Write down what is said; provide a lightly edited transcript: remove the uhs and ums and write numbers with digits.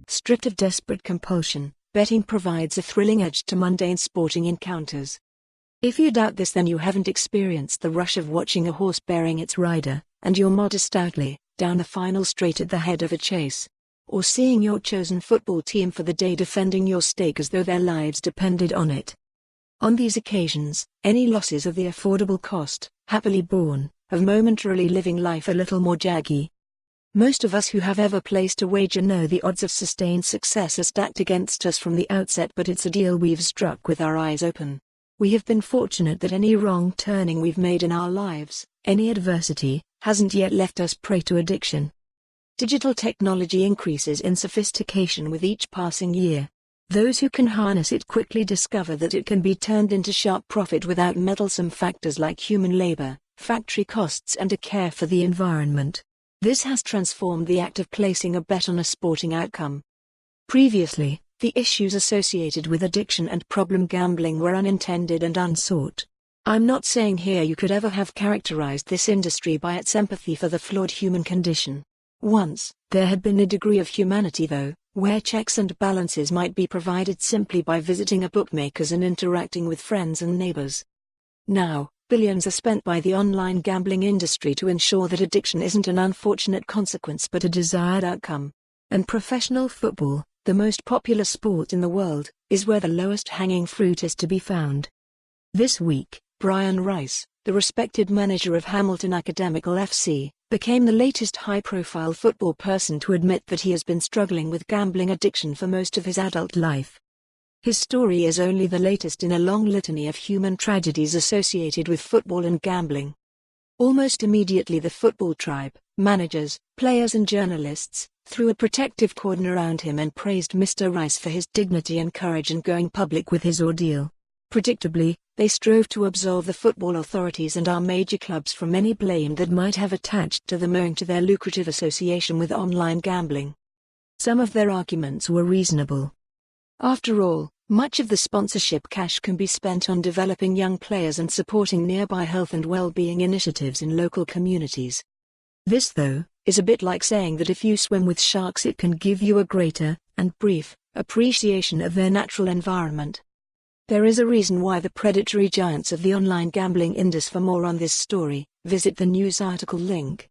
Stripped of desperate compulsion, betting provides a thrilling edge to mundane sporting encounters. If you doubt this, then you haven't experienced the rush of watching a horse bearing its rider, and your modest outlay, down the final straight at the head of a chase. Or seeing your chosen football team for the day defending your stake as though their lives depended on it. On these occasions, any losses of the affordable cost, happily borne, of momentarily living life a little more jaggy. Most of us who have ever placed a wager know the odds of sustained success are stacked against us from the outset, but it's a deal we've struck with our eyes open. We have been fortunate that any wrong turning we've made in our lives, any adversity, hasn't yet left us prey to addiction. Digital technology increases in sophistication with each passing year. Those who can harness it quickly discover that it can be turned into sharp profit without meddlesome factors like human labor, factory costs and a care for the environment. This has transformed the act of placing a bet on a sporting outcome. Previously, the issues associated with addiction and problem gambling were unintended and unsought. I'm not saying here you could ever have characterized this industry by its empathy for the flawed human condition. Once, there had been a degree of humanity though, where checks and balances might be provided simply by visiting a bookmaker's and interacting with friends and neighbors. Now, billions are spent by the online gambling industry to ensure that addiction isn't an unfortunate consequence but a desired outcome. And professional football, the most popular sport in the world, is where the lowest hanging fruit is to be found. This week, Brian Rice, the respected manager of Hamilton Academical FC, became the latest high-profile football person to admit that he has been struggling with gambling addiction for most of his adult life. His story is only the latest in a long litany of human tragedies associated with football and gambling. Almost immediately the football tribe, managers, players and journalists, threw a protective cordon around him and praised Mr. Rice for his dignity and courage in going public with his ordeal. Predictably, they strove to absolve the football authorities and our major clubs from any blame that might have attached to them owing to their lucrative association with online gambling. Some of their arguments were reasonable. After all, much of the sponsorship cash can be spent on developing young players and supporting nearby health and well-being initiatives in local communities. This, though, is a bit like saying that if you swim with sharks it can give you a greater, and brief, appreciation of their natural environment. There is a reason why the predatory giants of the online gambling industry. For more on this story, visit the news article link.